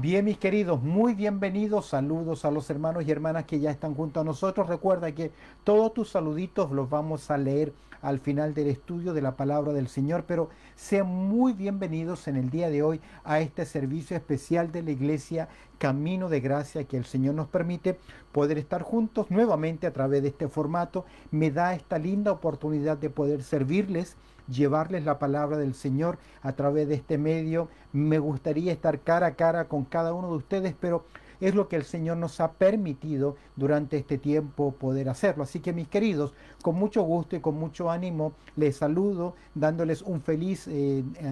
Bien, mis queridos, muy bienvenidos. Saludos a los hermanos y hermanas que ya están junto a nosotros. Recuerda que todos tus saluditos los vamos a leer al final del estudio de la palabra del Señor, pero sean muy bienvenidos en el día de hoy a este servicio especial de la iglesia Camino de Gracia que el Señor nos permite poder estar juntos nuevamente a través de este formato. Me da esta linda oportunidad de poder servirles, llevarles la palabra del Señor a través de este medio. Me gustaría estar cara a cara con cada uno de ustedes, pero es lo que el Señor nos ha permitido durante este tiempo poder hacerlo. Así que mis queridos, con mucho gusto y con mucho ánimo les saludo, dándoles un feliz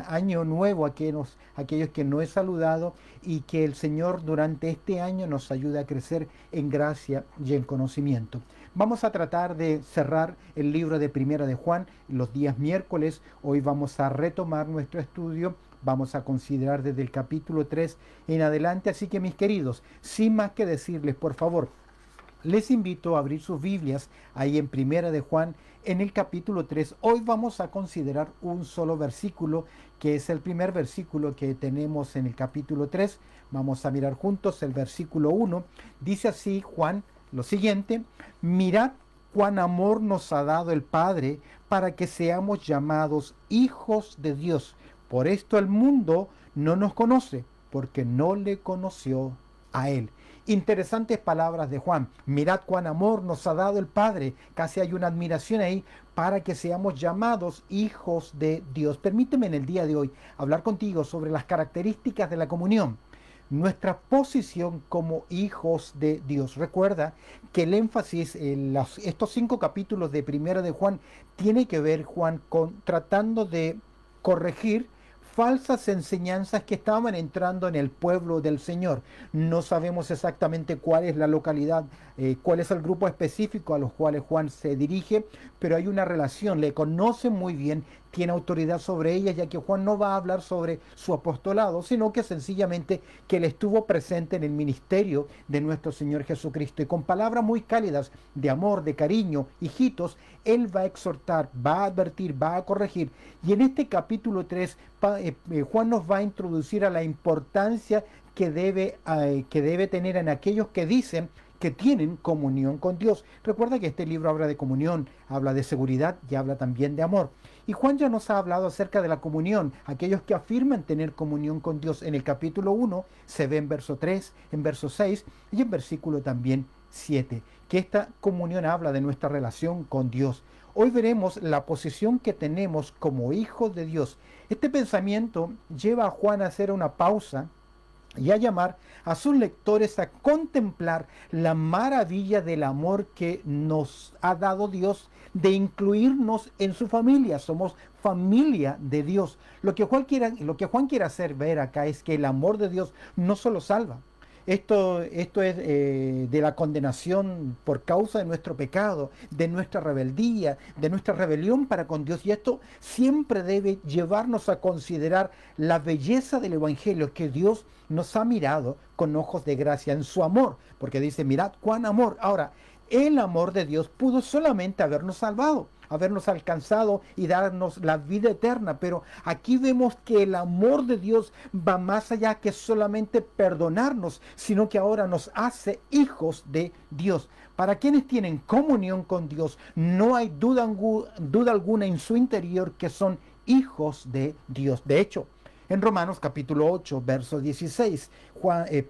año nuevo a aquellos que no he saludado, y que el Señor durante este año nos ayude a crecer en gracia y en conocimiento. Vamos a tratar de cerrar el libro de Primera de Juan los días miércoles. Hoy vamos a retomar nuestro estudio. Vamos a considerar desde el capítulo 3 en adelante. Así que mis queridos, sin más que decirles, por favor, les invito a abrir sus Biblias ahí en Primera de Juan, en el capítulo 3. Hoy vamos a considerar un solo versículo, que es el primer versículo que tenemos en el capítulo 3. Vamos a mirar juntos el versículo 1. Dice así Juan lo siguiente: mirad cuán amor nos ha dado el Padre para que seamos llamados hijos de Dios. Por esto el mundo no nos conoce, porque no le conoció a Él. Interesantes palabras de Juan. Mirad cuán amor nos ha dado el Padre. Casi hay una admiración ahí, para que seamos llamados hijos de Dios. Permíteme en el día de hoy hablar contigo sobre las características de la comunión, nuestra posición como hijos de Dios. Recuerda que el énfasis en estos 5 capítulos de Primera de Juan tiene que ver, Juan, con tratando de corregir falsas enseñanzas que estaban entrando en el pueblo del Señor. No sabemos exactamente cuál es la localidad, cuál es el grupo específico a los cuales Juan se dirige, pero hay una relación, le conoce muy bien, tiene autoridad sobre ella, ya que Juan no va a hablar sobre su apostolado, sino que sencillamente que él estuvo presente en el ministerio de nuestro Señor Jesucristo, y con palabras muy cálidas de amor, de cariño, hijitos, él va a exhortar, va a advertir, va a corregir. Y en este capítulo 3, Juan nos va a introducir a la importancia que debe tener en aquellos que dicen que tienen comunión con Dios. Recuerda que este libro habla de comunión, habla de seguridad y habla también de amor. Y Juan ya nos ha hablado acerca de la comunión, aquellos que afirman tener comunión con Dios. En el capítulo 1 se ve en verso 3, en verso 6 y en versículo también 7, que esta comunión habla de nuestra relación con Dios. Hoy veremos la posición que tenemos como hijos de Dios. Este pensamiento lleva a Juan a hacer una pausa y a llamar a sus lectores a contemplar la maravilla del amor que nos ha dado Dios de incluirnos en su familia. Somos familia de Dios. Lo que Juan quiere hacer ver acá es que el amor de Dios no solo salva. Esto es de la condenación por causa de nuestro pecado, de nuestra rebeldía, de nuestra rebelión para con Dios. Y esto siempre debe llevarnos a considerar la belleza del Evangelio, que Dios nos ha mirado con ojos de gracia en su amor. Porque dice, mirad cuán amor. Ahora, el amor de Dios pudo solamente habernos salvado, habernos alcanzado y darnos la vida eterna. Pero aquí vemos que el amor de Dios va más allá que solamente perdonarnos, sino que ahora nos hace hijos de Dios. Para quienes tienen comunión con Dios, no hay duda alguna en su interior que son hijos de Dios. De hecho, en Romanos capítulo 8, verso 16,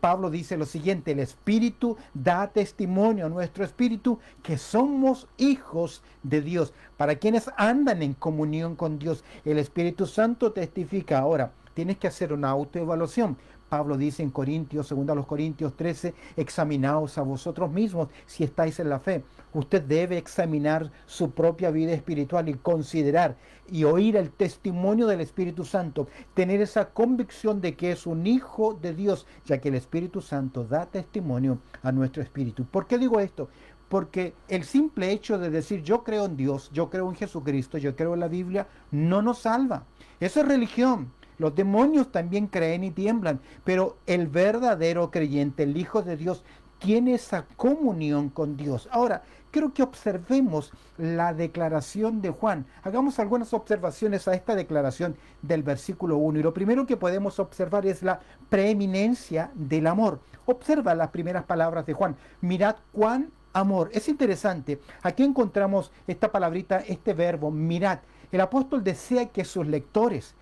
Pablo dice lo siguiente: el Espíritu da testimonio a nuestro espíritu que somos hijos de Dios. Para quienes andan en comunión con Dios, el Espíritu Santo testifica. Ahora, tienes que hacer una autoevaluación. Pablo dice en Corintios, segundo a los Corintios 13, examinaos a vosotros mismos si estáis en la fe. Usted debe examinar su propia vida espiritual y considerar y oír el testimonio del Espíritu Santo, tener esa convicción de que es un hijo de Dios, ya que el Espíritu Santo da testimonio a nuestro espíritu. ¿Por qué digo esto? Porque el simple hecho de decir yo creo en Dios, yo creo en Jesucristo, yo creo en la Biblia, no nos salva. Eso es religión. Los demonios también creen y tiemblan, pero el verdadero creyente, el Hijo de Dios, tiene esa comunión con Dios. Ahora, quiero que observemos la declaración de Juan. Hagamos algunas observaciones a esta declaración del versículo 1. Y lo primero que podemos observar es la preeminencia del amor. Observa las primeras palabras de Juan. Mirad cuán amor. Es interesante. Aquí encontramos esta palabrita, este verbo, mirad. El apóstol desea que sus lectores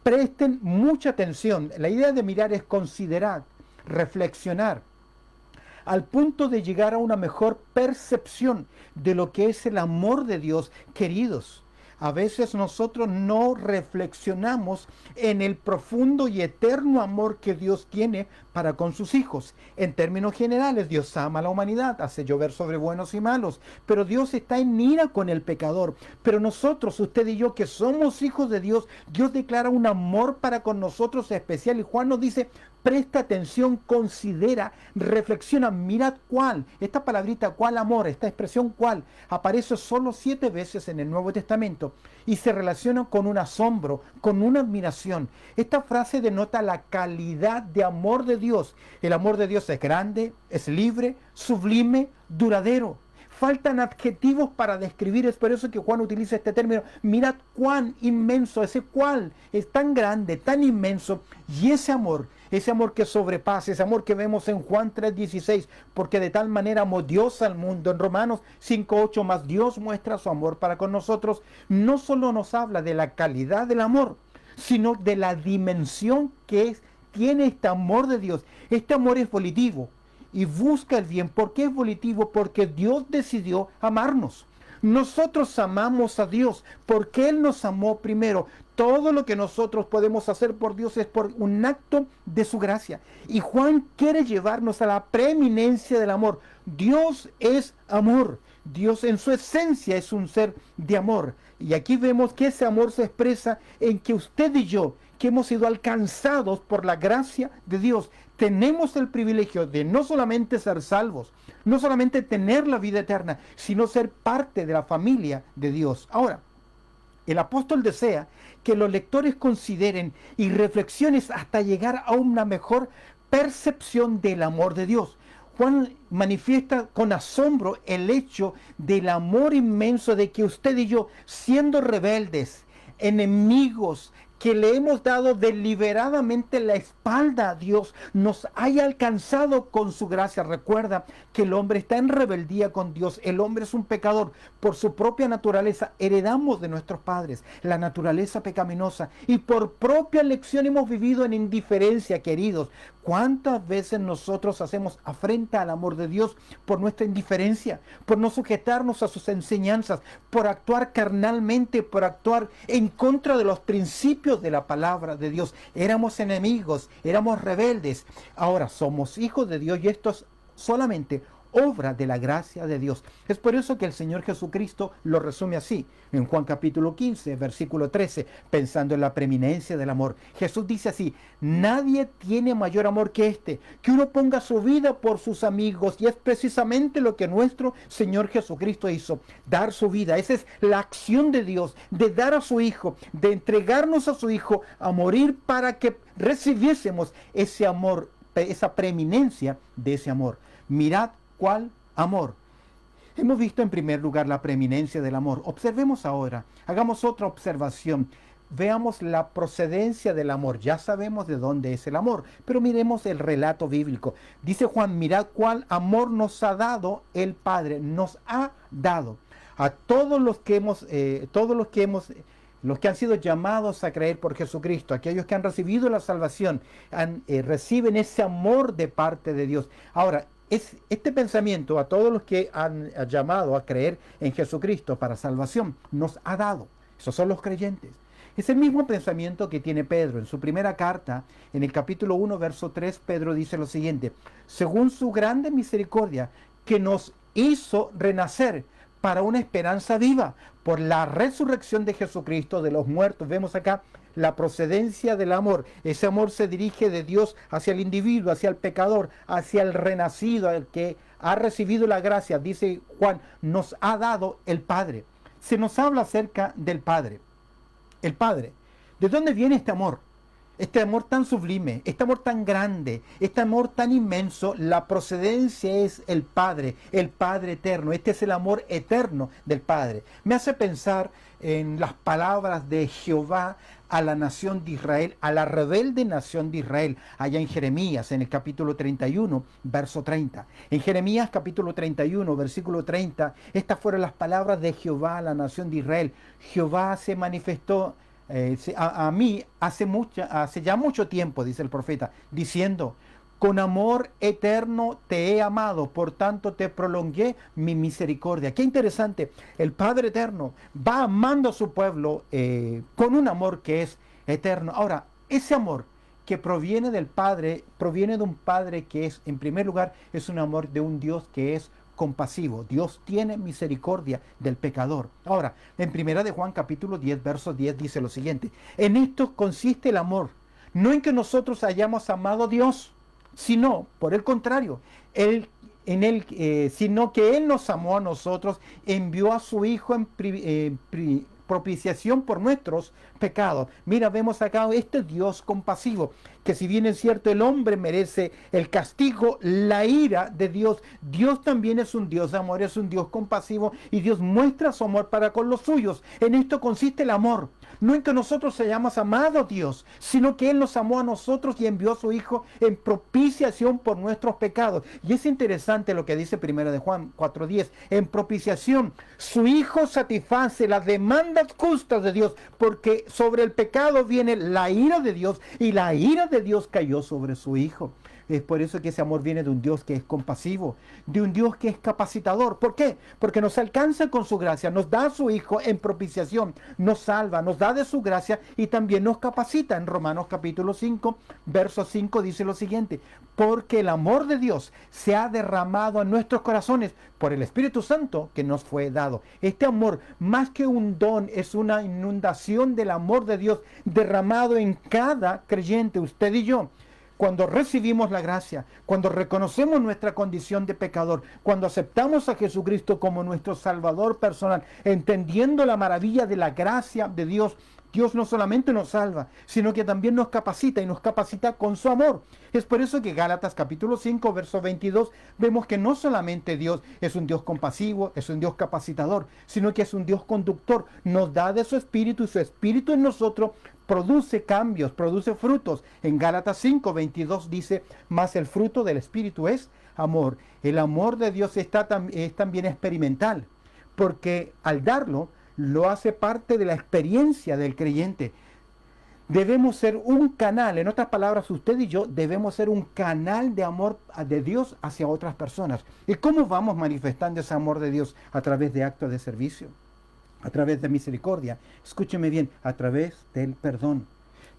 presten mucha atención. La idea de mirar es considerar, reflexionar, al punto de llegar a una mejor percepción de lo que es el amor de Dios. Queridos, a veces nosotros no reflexionamos en el profundo y eterno amor que Dios tiene para con sus hijos. En términos generales, Dios ama a la humanidad, hace llover sobre buenos y malos, pero Dios está en ira con el pecador. Pero nosotros, usted y yo, que somos hijos de Dios, Dios declara un amor para con nosotros especial. Y Juan nos dice, presta atención, considera, reflexiona, mirad cuál. Esta palabrita, cuál amor, esta expresión cuál, aparece solo 7 veces en el Nuevo Testamento y se relaciona con un asombro, con una admiración. Esta frase denota la calidad de amor de Dios. El amor de Dios es grande, es libre, sublime, duradero. Faltan adjetivos para describir, es por eso que Juan utiliza este término. Mirad cuán inmenso, ese cuál es tan grande, tan inmenso, y ese amor que sobrepasa, ese amor que vemos en Juan 3:16, porque de tal manera amó Dios al mundo. En Romanos 5:8, más Dios muestra su amor para con nosotros. No solo nos habla de la calidad del amor, sino de la dimensión tiene este amor de Dios. Este amor es volitivo y busca el bien. ¿Por qué es volitivo? Porque Dios decidió amarnos. Nosotros amamos a Dios porque Él nos amó primero. Todo lo que nosotros podemos hacer por Dios es por un acto de su gracia. Y Juan quiere llevarnos a la preeminencia del amor. Dios es amor. Dios en su esencia es un ser de amor. Y aquí vemos que ese amor se expresa en que usted y yo, que hemos sido alcanzados por la gracia de Dios, tenemos el privilegio de no solamente ser salvos, no solamente tener la vida eterna, sino ser parte de la familia de Dios. Ahora, el apóstol desea que los lectores consideren y reflexionen hasta llegar a una mejor percepción del amor de Dios. Juan manifiesta con asombro el hecho del amor inmenso de que usted y yo, siendo rebeldes, enemigos, que le hemos dado deliberadamente la espalda a Dios, nos haya alcanzado con su gracia. Recuerda que el hombre está en rebeldía con Dios. El hombre es un pecador. Por su propia naturaleza heredamos de nuestros padres la naturaleza pecaminosa y por propia elección hemos vivido en indiferencia, queridos. ¿Cuántas veces nosotros hacemos afrenta al amor de Dios por nuestra indiferencia, por no sujetarnos a sus enseñanzas, por actuar carnalmente, por actuar en contra de los principios de la palabra de Dios? Éramos enemigos, éramos rebeldes. Ahora somos hijos de Dios y esto es solamente obra de la gracia de Dios. Es por eso que el Señor Jesucristo lo resume así, en Juan capítulo 15, versículo 13, pensando en la preeminencia del amor. Jesús dice así: nadie tiene mayor amor que este, que uno ponga su vida por sus amigos, y es precisamente lo que nuestro Señor Jesucristo hizo, dar su vida. Esa es la acción de Dios, de dar a su Hijo, de entregarnos a su Hijo a morir para que recibiésemos ese amor, esa preeminencia de ese amor. Mirad cuál amor. Hemos visto en primer lugar la preeminencia del amor. Observemos ahora, hagamos otra observación. Veamos la procedencia del amor. Ya sabemos de dónde es el amor, pero miremos el relato bíblico. Dice Juan: mirad cuál amor nos ha dado el Padre. Nos ha dado a todos los que han sido llamados a creer por Jesucristo, aquellos que han recibido la salvación, reciben ese amor de parte de Dios. Ahora, este pensamiento a todos los que han llamado a creer en Jesucristo para salvación, nos ha dado. Esos son los creyentes. Es el mismo pensamiento que tiene Pedro. En su primera carta, en el capítulo 1, verso 3, Pedro dice lo siguiente: según su grande misericordia, que nos hizo renacer para una esperanza viva, por la resurrección de Jesucristo de los muertos. Vemos acá la procedencia del amor. Ese amor se dirige de Dios hacia el individuo, hacia el pecador, hacia el renacido, al que ha recibido la gracia. Dice Juan: nos ha dado el Padre. Se nos habla acerca del Padre. El Padre. ¿De dónde viene este amor? Este amor tan sublime, este amor tan grande, este amor tan inmenso, la procedencia es el Padre eterno. Este es el amor eterno del Padre. Me hace pensar en las palabras de Jehová a la nación de Israel, a la rebelde nación de Israel, allá en Jeremías, en el capítulo 31, verso 30. En Jeremías capítulo 31, versículo 30, estas fueron las palabras de Jehová a la nación de Israel. Jehová se manifestó a mí hace ya mucho tiempo, dice el profeta, diciendo: con amor eterno te he amado, por tanto te prolongué mi misericordia. Qué interesante, el Padre eterno va amando a su pueblo con un amor que es eterno. Ahora, ese amor que proviene del Padre, proviene de un Padre que es, en primer lugar, es un amor de un Dios que es compasivo. Dios tiene misericordia del pecador. Ahora, en primera de Juan capítulo 10, verso 10 dice lo siguiente: en esto consiste el amor, no en que nosotros hayamos amado a Dios, sino, por el contrario, sino que Él nos amó a nosotros, envió a su Hijo en propiciación por nuestros pecados. Mira, vemos acá este Dios compasivo, que si bien es cierto el hombre merece el castigo, la ira de Dios, Dios también es un Dios de amor, es un Dios compasivo, y Dios muestra su amor para con los suyos. En esto consiste el amor, no en que nosotros hayamos amado a Dios, sino que Él nos amó a nosotros y envió a su Hijo en propiciación por nuestros pecados. Y es interesante lo que dice 1 de Juan 4:10, en propiciación, su Hijo satisface las demandas justas de Dios, porque sobre el pecado viene la ira de Dios, y la ira de Dios cayó sobre su Hijo. Es por eso que ese amor viene de un Dios que es compasivo, de un Dios que es capacitador. ¿Por qué? Porque nos alcanza con su gracia, nos da a su Hijo en propiciación, nos salva, nos da de su gracia y también nos capacita. En Romanos capítulo 5, verso 5 dice lo siguiente: porque el amor de Dios se ha derramado en nuestros corazones por el Espíritu Santo que nos fue dado. Este amor, más que un don, es una inundación del amor de Dios derramado en cada creyente, usted y yo. Cuando recibimos la gracia, cuando reconocemos nuestra condición de pecador, cuando aceptamos a Jesucristo como nuestro Salvador personal, entendiendo la maravilla de la gracia de Dios, Dios no solamente nos salva, sino que también nos capacita, y nos capacita con su amor. Es por eso que Gálatas capítulo 5, verso 22, vemos que no solamente Dios es un Dios compasivo, es un Dios capacitador, sino que es un Dios conductor. Nos da de su Espíritu, y su Espíritu en nosotros produce cambios, produce frutos. En Gálatas 5, 22 dice: mas el fruto del Espíritu es amor. El amor de Dios es también experimental, porque al darlo, lo hace parte de la experiencia del creyente. Debemos ser un canal, en otras palabras, usted y yo debemos ser un canal de amor de Dios hacia otras personas. ¿Y cómo vamos manifestando ese amor de Dios? A través de actos de servicio, a través de misericordia. Escúcheme bien, a través del perdón.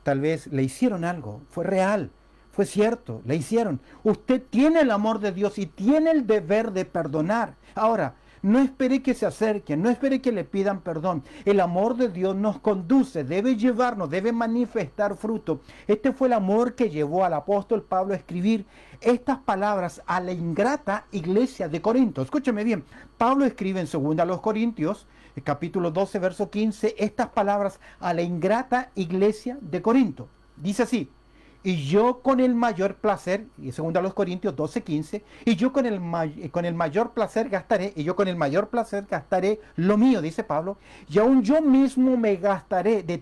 Tal vez le hicieron algo, fue real, fue cierto, le hicieron. Usted tiene el amor de Dios y tiene el deber de perdonar. Ahora, no espere que se acerquen, no espere que le pidan perdón. El amor de Dios nos conduce, debe llevarnos, debe manifestar fruto. Este fue el amor que llevó al apóstol Pablo a escribir estas palabras a la ingrata iglesia de Corinto. Escúcheme bien, Pablo escribe en 2 Corintios, capítulo 12, verso 15, estas palabras a la ingrata iglesia de Corinto. Dice así: y yo con el mayor placer, y 2 Corintios 12, 15, y yo con el mayor placer gastaré, y yo con el mayor placer gastaré lo mío, dice Pablo, y aún yo mismo me gastaré de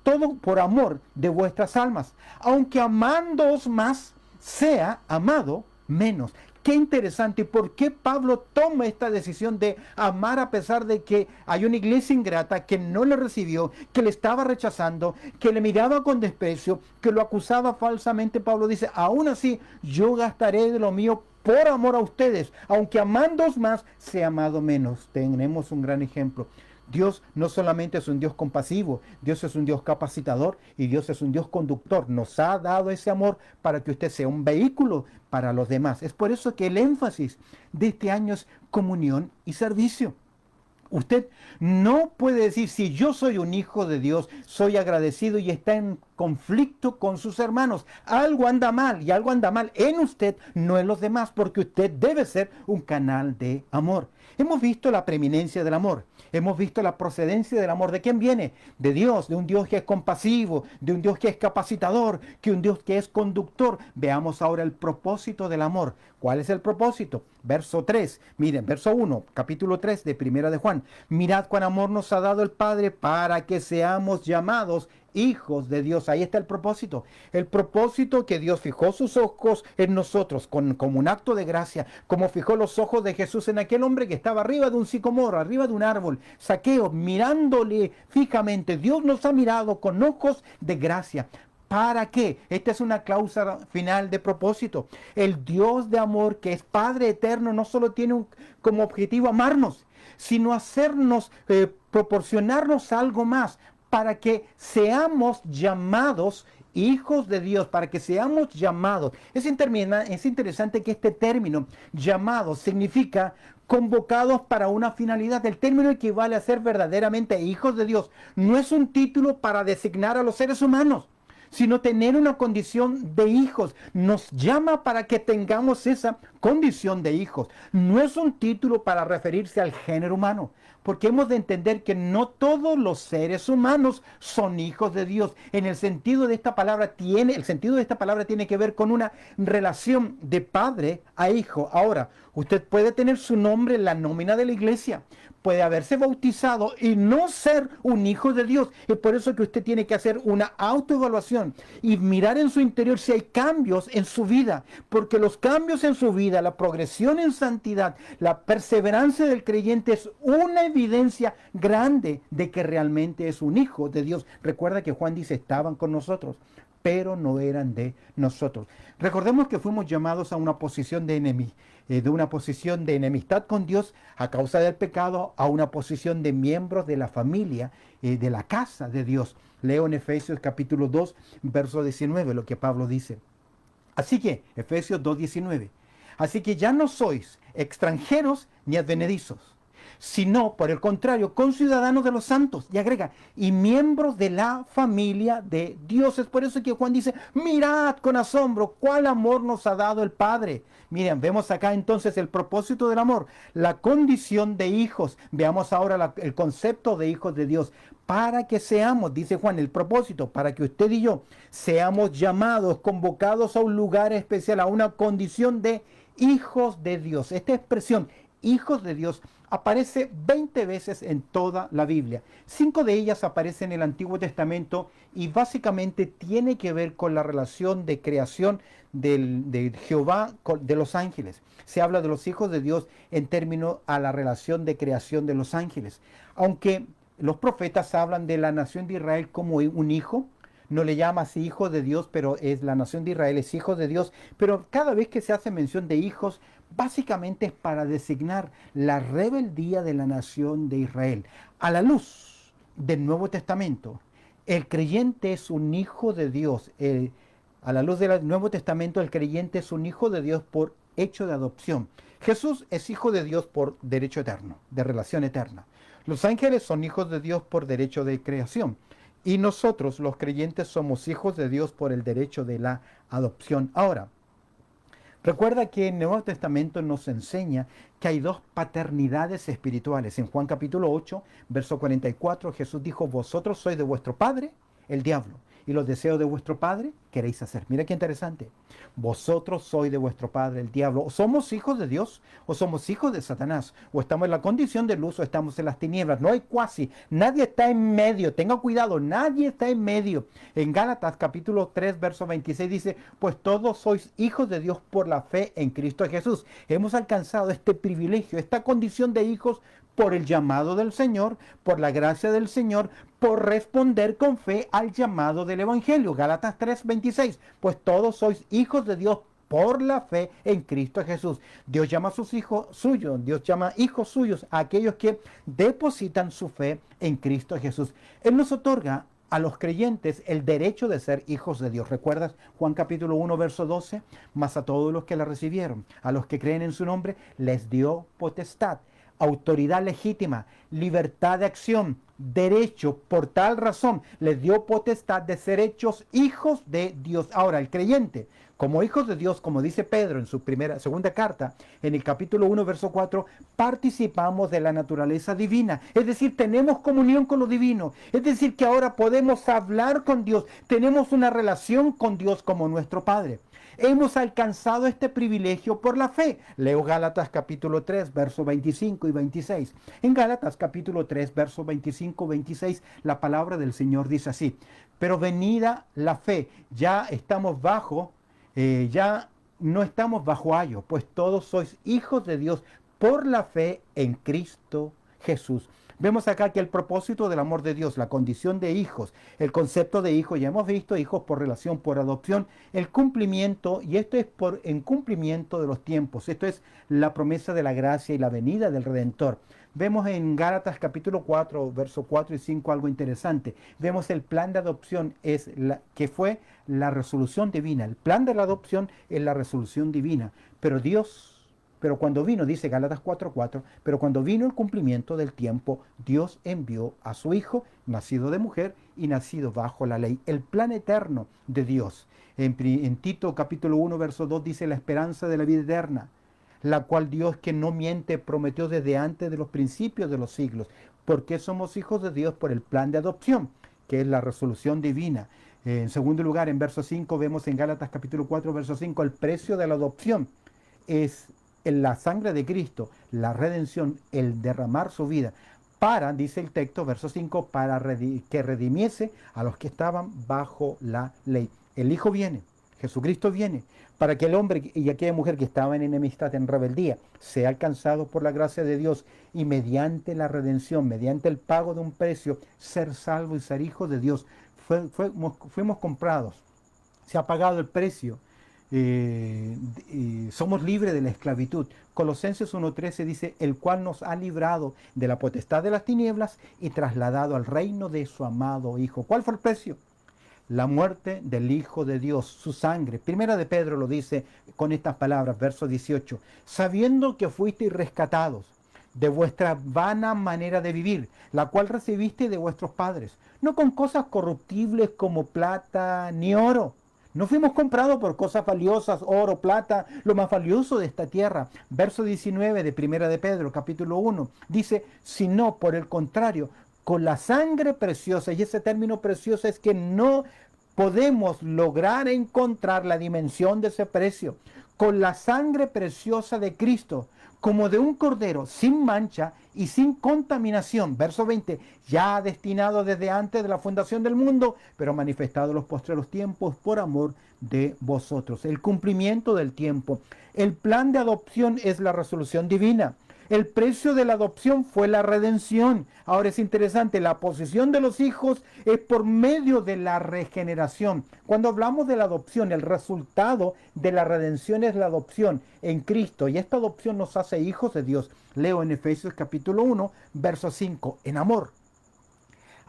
todo por amor de vuestras almas, aunque amándoos más, sea amado menos. Qué interesante. ¿Por qué Pablo toma esta decisión de amar a pesar de que hay una iglesia ingrata que no le recibió, que le estaba rechazando, que le miraba con desprecio, que lo acusaba falsamente? Pablo dice: aún así yo gastaré de lo mío por amor a ustedes, aunque amándoos más, sea amado menos. Tenemos un gran ejemplo. Dios no solamente es un Dios compasivo, Dios es un Dios capacitador, y Dios es un Dios conductor. Nos ha dado ese amor para que usted sea un vehículo para los demás. Es por eso que el énfasis de este año es comunión y servicio. Usted no puede decir: si yo soy un hijo de Dios, soy agradecido y está en conflicto con sus hermanos. Algo anda mal y algo anda mal en usted, no en los demás, porque usted debe ser un canal de amor. Hemos visto la preeminencia del amor. Hemos visto la procedencia del amor. ¿De quién viene? De Dios, de un Dios que es compasivo, de un Dios que es capacitador, que un Dios que es conductor. Veamos ahora el propósito del amor. ¿Cuál es el propósito? Verso 3. Miren, verso 1, capítulo 3 de Primera de Juan. Mirad cuán amor nos ha dado el Padre para que seamos llamados hijos de Dios. Ahí está el propósito. El propósito que Dios fijó sus ojos en nosotros como un acto de gracia, como fijó los ojos de Jesús en aquel hombre que estaba arriba de un sicomoro, arriba de un árbol, Zaqueo, mirándole fijamente. Dios nos ha mirado con ojos de gracia. ¿Para qué? Esta es una cláusula final de propósito. El Dios de amor, que es Padre eterno, no solo tiene como objetivo amarnos, sino hacernos, proporcionarnos algo más, para que seamos llamados hijos de Dios, para que seamos llamados. Es interesante que este término, llamados, significa convocados para una finalidad. El término equivale a ser verdaderamente hijos de Dios. No es un título para designar a los seres humanos, sino tener una condición de hijos. Nos llama para que tengamos esa condición de hijos. No es un título para referirse al género humano, porque hemos de entender que no todos los seres humanos son hijos de Dios. En el sentido de esta palabra el sentido de esta palabra tiene que ver con una relación de padre a hijo. Ahora, usted puede tener su nombre en la nómina de la iglesia, puede haberse bautizado y no ser un hijo de Dios. Es por eso que usted tiene que hacer una autoevaluación y mirar en su interior si hay cambios en su vida, porque los cambios en su vida, la progresión en santidad, la perseverancia del creyente es una evidencia grande de que realmente es un hijo de Dios. Recuerda que Juan dice, estaban con nosotros, pero no eran de nosotros. Recordemos que fuimos llamados a una posición de una posición de enemistad con Dios a causa del pecado, a una posición de miembros de la familia, de la casa de Dios. Leo en Efesios capítulo 2, verso 19, lo que Pablo dice. Así que, Efesios 2:19, así que ya no sois extranjeros ni advenedizos, sino, por el contrario, conciudadanos de los santos, y agrega, y miembros de la familia de Dios. Es por eso que Juan dice, mirad con asombro cuál amor nos ha dado el Padre. Miren, vemos acá entonces el propósito del amor, la condición de hijos. Veamos ahora el concepto de hijos de Dios. Para que seamos, dice Juan, el propósito, para que usted y yo seamos llamados, convocados a un lugar especial, a una condición de hijos de Dios. Esta expresión, hijos de Dios, aparece 20 veces en toda la Biblia. 5 de ellas aparecen en el Antiguo Testamento y básicamente tiene que ver con la relación de creación de Jehová de los ángeles. Se habla de los hijos de Dios en términos a la relación de creación de los ángeles. Aunque los profetas hablan de la nación de Israel como un hijo, no le llama así hijo de Dios, pero es la nación de Israel, es hijo de Dios. Pero cada vez que se hace mención de hijos, básicamente es para designar la rebeldía de la nación de Israel. A la luz del Nuevo Testamento, el creyente es un hijo de Dios. A la luz del Nuevo Testamento, el creyente es un hijo de Dios por hecho de adopción. Jesús es hijo de Dios por derecho eterno, de relación eterna. Los ángeles son hijos de Dios por derecho de creación. Y nosotros, los creyentes, somos hijos de Dios por el derecho de la adopción. Ahora, recuerda que el Nuevo Testamento nos enseña que hay dos paternidades espirituales. En Juan capítulo 8, verso 44, Jesús dijo, vosotros sois de vuestro padre, el diablo, y los deseos de vuestro padre queréis hacer. Mira qué interesante. Vosotros sois de vuestro padre, el diablo. O somos hijos de Dios, o somos hijos de Satanás. O estamos en la condición de luz, o estamos en las tinieblas. No hay cuasi. Nadie está en medio. Tenga cuidado, nadie está en medio. En Gálatas capítulo 3, verso 26 dice, pues todos sois hijos de Dios por la fe en Cristo Jesús. Hemos alcanzado este privilegio, esta condición de hijos por el llamado del Señor, por la gracia del Señor, por responder con fe al llamado del Evangelio. Gálatas 3:26, pues todos sois hijos de Dios por la fe en Cristo Jesús. Dios llama a sus hijos suyos, Dios llama hijos suyos a aquellos que depositan su fe en Cristo Jesús. Él nos otorga a los creyentes el derecho de ser hijos de Dios. ¿Recuerdas Juan capítulo 1, verso 12? Mas a todos los que la recibieron, a los que creen en su nombre, les dio potestad, autoridad legítima, libertad de acción, derecho, por tal razón les dio potestad de ser hechos hijos de Dios. Ahora, el creyente, como hijos de Dios, como dice Pedro en su segunda carta, en el capítulo 1, verso 4, participamos de la naturaleza divina. Es decir, tenemos comunión con lo divino. Es decir, que ahora podemos hablar con Dios. Tenemos una relación con Dios como nuestro Padre. Hemos alcanzado este privilegio por la fe. Leo Gálatas capítulo 3, versos 25 y 26. En Gálatas capítulo 3, versos 25 y 26, la palabra del Señor dice así: pero venida la fe, ya no estamos bajo ayo, pues todos sois hijos de Dios por la fe en Cristo Jesús. Vemos acá que el propósito del amor de Dios, la condición de hijos, el concepto de hijo, ya hemos visto hijos por relación, por adopción, el cumplimiento, y esto es en cumplimiento de los tiempos. Esto es la promesa de la gracia y la venida del Redentor. Vemos en Gálatas capítulo 4, versos 4 y 5 algo interesante. Vemos el plan de adopción, que fue la resolución divina. El plan de la adopción es la resolución divina. Pero cuando vino, dice Gálatas 4:4, pero cuando vino el cumplimiento del tiempo, Dios envió a su Hijo, nacido de mujer y nacido bajo la ley. El plan eterno de Dios. En Tito capítulo 1, verso 2 dice la esperanza de la vida eterna, la cual Dios, que no miente, prometió desde antes de los principios de los siglos. Porque somos hijos de Dios por el plan de adopción, que es la resolución divina. En segundo lugar, en verso 5, vemos en Gálatas capítulo 4, verso 5, el precio de la adopción es en la sangre de Cristo, la redención, el derramar su vida, dice el texto, verso 5, para que redimiese a los que estaban bajo la ley. El Hijo viene, Jesucristo viene, para que el hombre y aquella mujer que estaba en enemistad, en rebeldía, sea alcanzado por la gracia de Dios y mediante la redención, mediante el pago de un precio, ser salvo y ser hijo de Dios. Fuimos comprados, se ha pagado el precio. Somos libres de la esclavitud. Colosenses 1:13 dice: el cual nos ha librado de la potestad de las tinieblas y trasladado al reino de su amado Hijo. ¿Cuál fue el precio? La muerte del Hijo de Dios, su sangre. Primera de Pedro lo dice con estas palabras, verso 18: sabiendo que fuisteis rescatados de vuestra vana manera de vivir, la cual recibiste de vuestros padres, no con cosas corruptibles como plata ni oro. No fuimos comprados por cosas valiosas, oro, plata, lo más valioso de esta tierra. Verso 19 de Primera de Pedro, capítulo 1, dice: sino por el contrario, con la sangre preciosa, y ese término precioso es que no podemos lograr encontrar la dimensión de ese precio, con la sangre preciosa de Cristo, como de un cordero sin mancha y sin contaminación. Verso 20, ya destinado desde antes de la fundación del mundo, pero manifestado en los postreros tiempos por amor de vosotros. El cumplimiento del tiempo. El plan de adopción es la resolución divina. El precio de la adopción fue la redención. Ahora es interesante, la posesión de los hijos es por medio de la regeneración. Cuando hablamos de la adopción, el resultado de la redención es la adopción en Cristo. Y esta adopción nos hace hijos de Dios. Leo en Efesios capítulo 1, verso 5. En amor,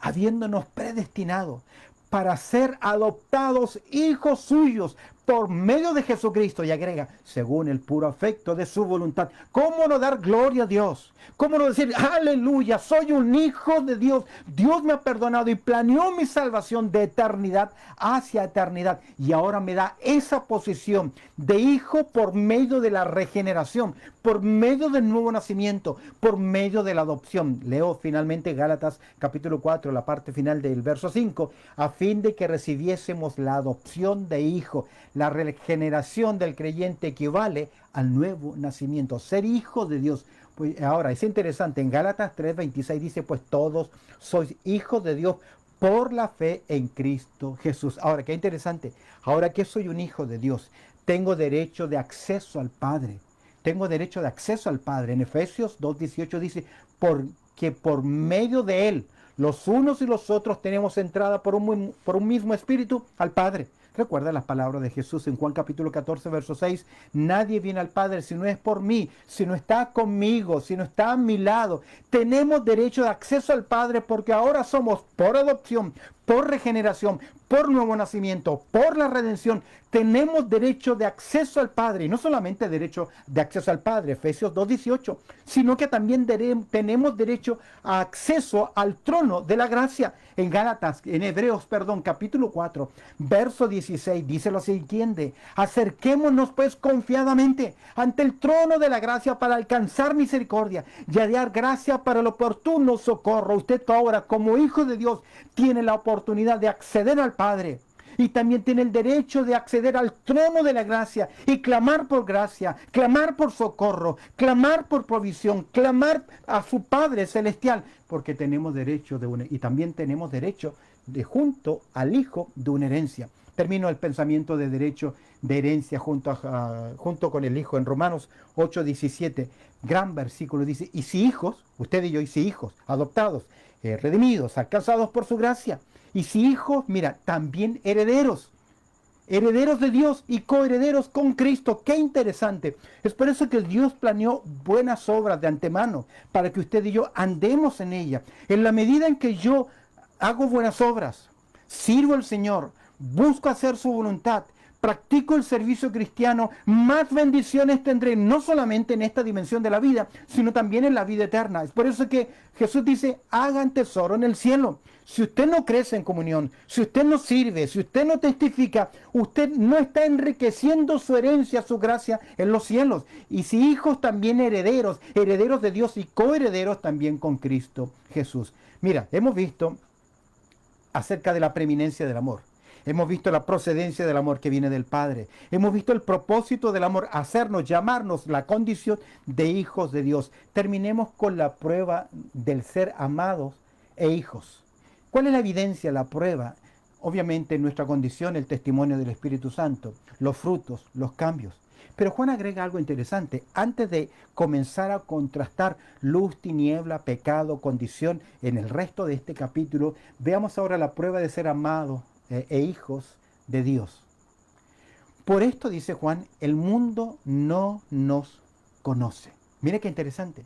habiéndonos predestinado para ser adoptados hijos suyos por medio de Jesucristo, y agrega, según el puro afecto de su voluntad. ¿Cómo no dar gloria a Dios? ¿Cómo no decir, aleluya, soy un hijo de Dios? Dios me ha perdonado y planeó mi salvación de eternidad hacia eternidad. Y ahora me da esa posición de hijo por medio de la regeneración, por medio del nuevo nacimiento, por medio de la adopción. Leo finalmente Gálatas capítulo 4, la parte final del verso 5, a fin de que recibiésemos la adopción de hijo. La regeneración del creyente equivale al nuevo nacimiento, ser hijo de Dios. Pues ahora es interesante, en Gálatas 3:26 dice, pues todos sois hijos de Dios por la fe en Cristo Jesús. Ahora, qué interesante, ahora que soy un hijo de Dios, tengo derecho de acceso al Padre. Tengo derecho de acceso al Padre. En Efesios 2:18 dice, porque por medio de Él, los unos y los otros tenemos entrada por un mismo espíritu al Padre. Recuerda las palabras de Jesús en Juan capítulo 14, verso 6. Nadie viene al Padre si no es por mí, si no está conmigo, si no está a mi lado. Tenemos derecho de acceso al Padre porque ahora somos por adopción, por regeneración, por nuevo nacimiento, por la redención, tenemos derecho de acceso al Padre. Y no solamente derecho de acceso al Padre, Efesios 2:18, sino que también tenemos derecho a acceso al trono de la gracia. En Hebreos, capítulo 4, verso 16, dice lo siguiente: acerquémonos pues confiadamente ante el trono de la gracia para alcanzar misericordia y hallar gracia para el oportuno socorro. Usted ahora, como hijo de Dios, tiene la oportunidad de acceder al Padre. Y también tiene el derecho de acceder al trono de la gracia y clamar por gracia, clamar por socorro, clamar por provisión, clamar a su Padre Celestial, porque tenemos derecho y también tenemos derecho de junto al Hijo de una herencia. Termino el pensamiento de derecho de herencia junto con el Hijo en Romanos 8:17. Gran versículo, dice: y si hijos, usted y yo, y si hijos, adoptados, redimidos, alcanzados por su gracia, y si hijos, mira, también herederos de Dios y coherederos con Cristo. ¡Qué interesante! Es por eso que Dios planeó buenas obras de antemano, para que usted y yo andemos en ellas. En la medida en que yo hago buenas obras, sirvo al Señor, busco hacer su voluntad, practico el servicio cristiano, más bendiciones tendré, no solamente en esta dimensión de la vida, sino también en la vida eterna. Es por eso que Jesús dice: hagan tesoro en el cielo. Si usted no crece en comunión, si usted no sirve, si usted no testifica, usted no está enriqueciendo su herencia, su gracia en los cielos. Y si hijos, también herederos de Dios y coherederos también con Cristo Jesús. Mira, hemos visto acerca de la preeminencia del amor. Hemos visto la procedencia del amor que viene del Padre. Hemos visto el propósito del amor, hacernos, llamarnos la condición de hijos de Dios. Terminemos con la prueba del ser amados e hijos. ¿Cuál es la evidencia, la prueba? Obviamente nuestra condición, el testimonio del Espíritu Santo, los frutos, los cambios. Pero Juan agrega algo interesante. Antes de comenzar a contrastar luz, tiniebla, pecado, condición en el resto de este capítulo, veamos ahora la prueba de ser amados e hijos de Dios. Por esto, dice Juan, el mundo no nos conoce. Mire qué interesante.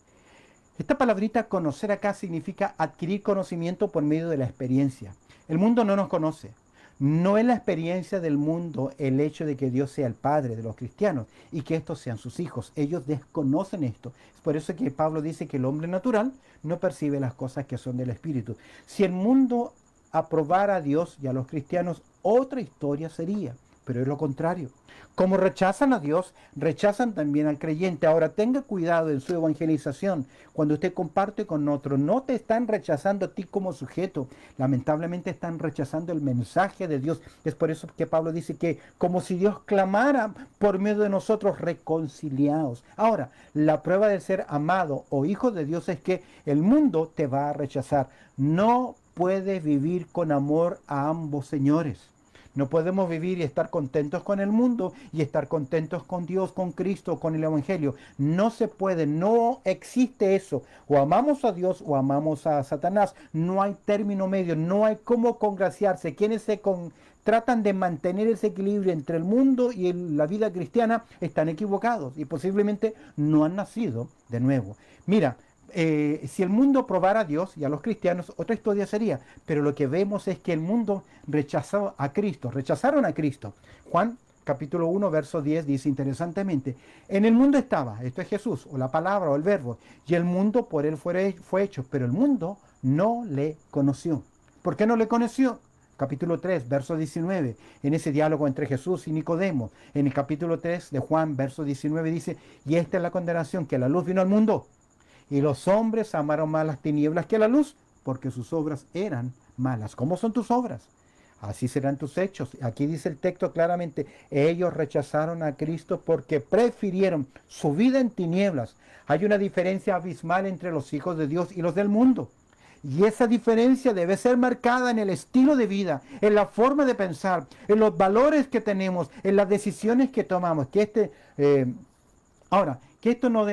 Esta palabrita conocer acá significa adquirir conocimiento por medio de la experiencia. El mundo no nos conoce. No es la experiencia del mundo el hecho de que Dios sea el Padre de los cristianos y que estos sean sus hijos. Ellos desconocen esto. Es por eso que Pablo dice que el hombre natural no percibe las cosas que son del Espíritu. Si el mundo aprobara a Dios y a los cristianos, otra historia sería. Pero es lo contrario. Como rechazan a Dios, rechazan también al creyente. Ahora, tenga cuidado en su evangelización. Cuando usted comparte con otro, no te están rechazando a ti como sujeto. Lamentablemente están rechazando el mensaje de Dios. Es por eso que Pablo dice que como si Dios clamara por medio de nosotros, reconciliados. Ahora, la prueba de ser amado o hijo de Dios es que el mundo te va a rechazar. No puedes vivir con amor a ambos señores. No podemos vivir y estar contentos con el mundo y estar contentos con Dios, con Cristo, con el Evangelio. No se puede, no existe eso. O amamos a Dios o amamos a Satanás. No hay término medio, no hay cómo congraciarse. Quienes tratan de mantener ese equilibrio entre el mundo y la vida cristiana están equivocados y posiblemente no han nacido de nuevo. Mira, si el mundo probara a Dios y a los cristianos, otra historia sería. Pero lo que vemos es que el mundo rechazó a Cristo, rechazaron a Cristo. Juan capítulo 1, verso 10 dice interesantemente: en el mundo estaba, esto es Jesús, o la palabra, o el verbo, y el mundo por él fue hecho, pero el mundo no le conoció. ¿Por qué no le conoció? Capítulo 3, verso 19, en ese diálogo entre Jesús y Nicodemo. En el capítulo 3 de Juan, verso 19 dice: y esta es la condenación, que la luz vino al mundo, y los hombres amaron más las tinieblas que la luz, porque sus obras eran malas. ¿Cómo son tus obras? Así serán tus hechos. Aquí dice el texto claramente: ellos rechazaron a Cristo porque prefirieron su vida en tinieblas. Hay una diferencia abismal entre los hijos de Dios y los del mundo. Y esa diferencia debe ser marcada en el estilo de vida, en la forma de pensar, en los valores que tenemos, en las decisiones que tomamos. Que esto no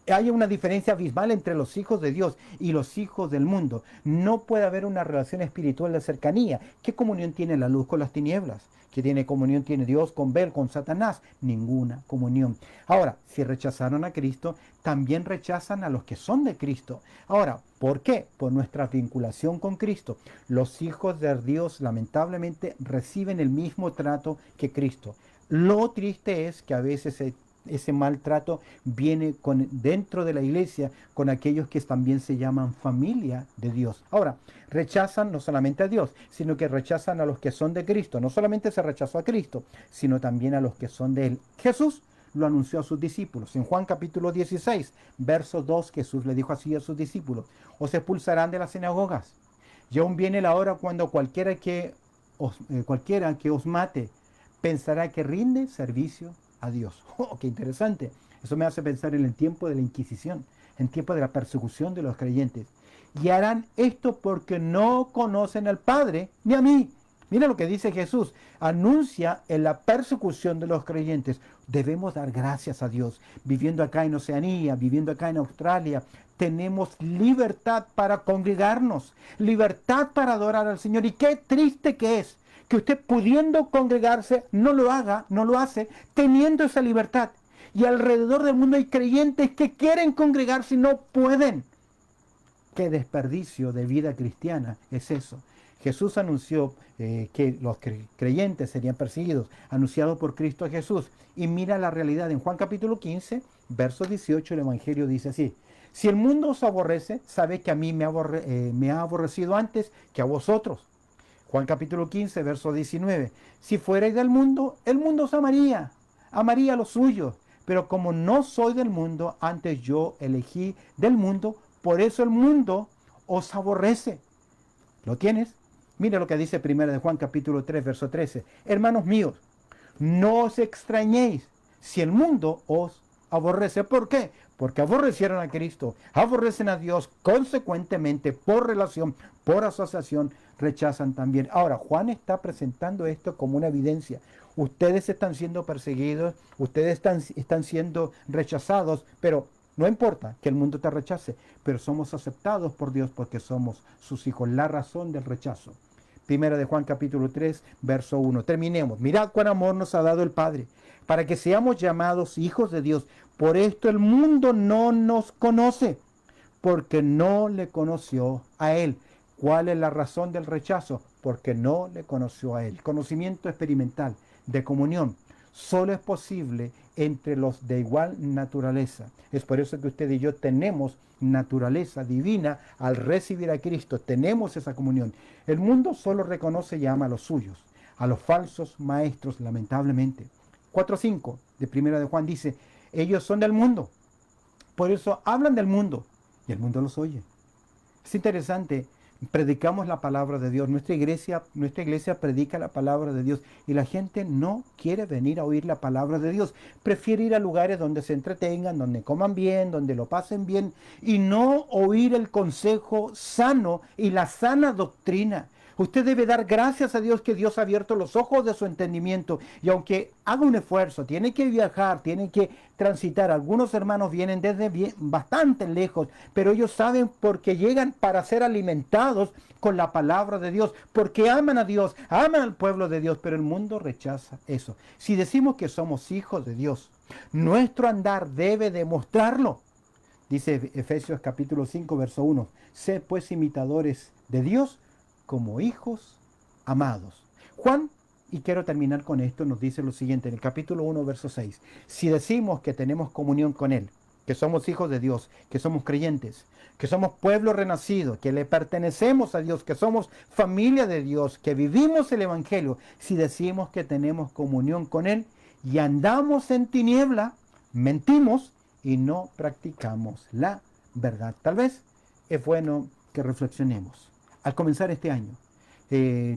Hay una diferencia abismal entre los hijos de Dios y los hijos del mundo. No puede haber una relación espiritual de cercanía. ¿Qué comunión tiene la luz con las tinieblas? ¿Qué tiene comunión tiene Dios con Bel, con Satanás? Ninguna comunión. Ahora, si rechazaron a Cristo, también rechazan a los que son de Cristo. Ahora, ¿por qué? Por nuestra vinculación con Cristo. Los hijos de Dios lamentablemente reciben el mismo trato que Cristo. Lo triste es que a veces ese maltrato viene dentro de la iglesia con aquellos que también se llaman familia de Dios. Ahora, rechazan no solamente a Dios, sino que rechazan a los que son de Cristo. No solamente se rechazó a Cristo, sino también a los que son de Él. Jesús lo anunció a sus discípulos. En Juan capítulo 16, verso 2, Jesús le dijo así a sus discípulos: os expulsarán de las sinagogas. Y aún viene la hora cuando cualquiera que os mate pensará que rinde servicio a Dios. ¡Oh, qué interesante! Eso me hace pensar en el tiempo de la Inquisición, en tiempo de la persecución de los creyentes. Y harán esto porque no conocen al Padre ni a mí. Mira lo que dice Jesús. Anuncia en la persecución de los creyentes. Debemos dar gracias a Dios. Viviendo acá en Oceanía, viviendo acá en Australia, tenemos libertad para congregarnos, libertad para adorar al Señor. Y qué triste que es que usted, pudiendo congregarse, no lo haga, no lo hace, teniendo esa libertad. Y alrededor del mundo hay creyentes que quieren congregarse y no pueden. Qué desperdicio de vida cristiana es eso. Jesús anunció que los creyentes serían perseguidos, anunciado por Cristo Jesús. Y mira la realidad. En Juan capítulo 15, verso 18, el Evangelio dice así: si el mundo os aborrece, sabe que a mí me ha aborrecido antes que a vosotros. Juan capítulo 15, verso 19. Si fuerais del mundo, el mundo os amaría a los suyos. Pero como no soy del mundo, antes yo elegí del mundo, por eso el mundo os aborrece. ¿Lo tienes? Mira lo que dice 1 de Juan capítulo 3, verso 13. Hermanos míos, no os extrañéis si el mundo os aborrece. ¿Por qué? Porque aborrecieron a Cristo, aborrecen a Dios, consecuentemente, por relación, por asociación, rechazan también. Ahora, Juan está presentando esto como una evidencia. Ustedes están siendo perseguidos, ustedes están siendo rechazados, pero no importa que el mundo te rechace, pero somos aceptados por Dios porque somos sus hijos. La razón del rechazo. Primera de Juan capítulo 3, verso 1. Terminemos. Mirad cuán amor nos ha dado el Padre, para que seamos llamados hijos de Dios. Por esto el mundo no nos conoce, porque no le conoció a Él. ¿Cuál es la razón del rechazo? Porque no le conoció a Él. Conocimiento experimental, de comunión, solo es posible entre los de igual naturaleza. Es por eso que usted y yo tenemos naturaleza divina al recibir a Cristo. Tenemos esa comunión. El mundo solo reconoce y ama a los suyos, a los falsos maestros, lamentablemente. 4:5 de Primera de Juan dice: ellos son del mundo, por eso hablan del mundo y el mundo los oye. Es interesante. Predicamos la palabra de Dios. Nuestra iglesia predica la palabra de Dios y la gente no quiere venir a oír la palabra de Dios. Prefiere ir a lugares donde se entretengan, donde coman bien, donde lo pasen bien y no oír el consejo sano y la sana doctrina. Usted debe dar gracias a Dios que Dios ha abierto los ojos de su entendimiento. Y aunque haga un esfuerzo, tiene que viajar, tiene que transitar. Algunos hermanos vienen desde bastante lejos, pero ellos saben porque llegan para ser alimentados con la palabra de Dios, porque aman a Dios, aman al pueblo de Dios, pero el mundo rechaza eso. Si decimos que somos hijos de Dios, nuestro andar debe demostrarlo. Dice Efesios capítulo 5, verso 1. Sed pues imitadores de Dios como hijos amados. Juan, y quiero terminar con esto, nos dice lo siguiente en el capítulo 1, verso 6. Si decimos que tenemos comunión con Él, que somos hijos de Dios, que somos creyentes, que somos pueblo renacido, que le pertenecemos a Dios, que somos familia de Dios, que vivimos el Evangelio, si decimos que tenemos comunión con Él y andamos en tiniebla, mentimos y no practicamos la verdad. Tal vez es bueno que reflexionemos al comenzar este año,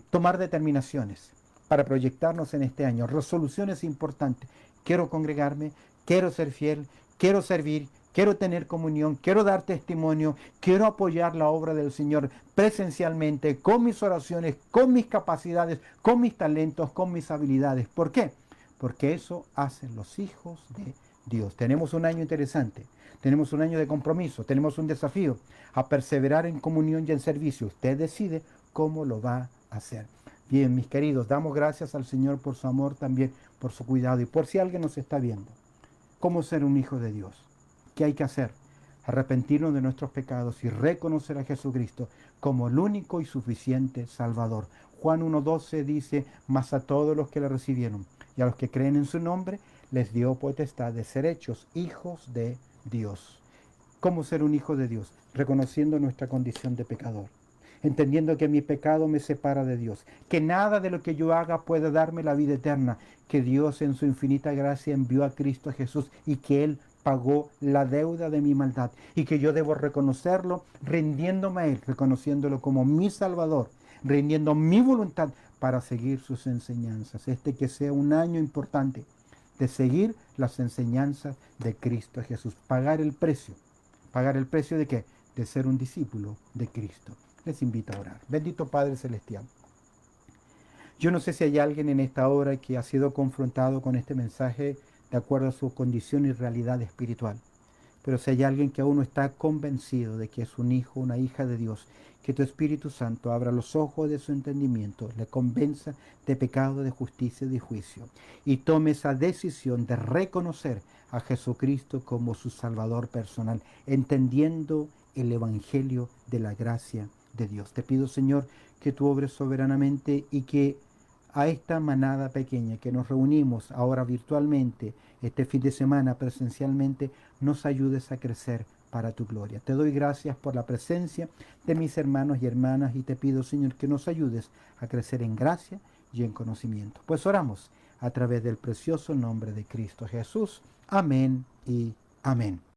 tomar determinaciones para proyectarnos en este año, resoluciones importantes. Quiero congregarme, quiero ser fiel, quiero servir, quiero tener comunión, quiero dar testimonio, quiero apoyar la obra del Señor presencialmente, con mis oraciones, con mis capacidades, con mis talentos, con mis habilidades. ¿Por qué? Porque eso hacen los hijos de Dios. Tenemos un año interesante, tenemos un año de compromiso, tenemos un desafío a perseverar en comunión y en servicio. Usted decide cómo lo va a hacer. Bien, mis queridos, damos gracias al Señor por su amor, también por su cuidado y por si alguien nos está viendo. ¿Cómo ser un hijo de Dios? ¿Qué hay que hacer? Arrepentirnos de nuestros pecados y reconocer a Jesucristo como el único y suficiente Salvador. Juan 1.12 dice, mas a todos los que le recibieron y a los que creen en su nombre, les dio potestad de ser hechos hijos de Dios. ¿Cómo ser un hijo de Dios? Reconociendo nuestra condición de pecador, entendiendo que mi pecado me separa de Dios, que nada de lo que yo haga puede darme la vida eterna, que Dios en su infinita gracia envió a Cristo Jesús y que Él pagó la deuda de mi maldad y que yo debo reconocerlo rindiéndome a Él, reconociéndolo como mi Salvador, rindiendo mi voluntad para seguir sus enseñanzas. Que sea un año importante de seguir las enseñanzas de Cristo Jesús, pagar el precio. ¿Pagar el precio de qué? De ser un discípulo de Cristo. Les invito a orar. Bendito Padre Celestial. Yo no sé si hay alguien en esta hora que ha sido confrontado con este mensaje de acuerdo a su condición y realidad espiritual. Pero si hay alguien que aún no está convencido de que es un hijo, una hija de Dios, que tu Espíritu Santo abra los ojos de su entendimiento, le convenza de pecado, de justicia y de juicio, y tome esa decisión de reconocer a Jesucristo como su Salvador personal, entendiendo el Evangelio de la gracia de Dios. Te pido, Señor, que tú obres soberanamente y que a esta manada pequeña que nos reunimos ahora virtualmente, este fin de semana presencialmente, nos ayudes a crecer para tu gloria. Te doy gracias por la presencia de mis hermanos y hermanas y te pido, Señor, que nos ayudes a crecer en gracia y en conocimiento. Pues oramos a través del precioso nombre de Cristo Jesús. Amén y amén.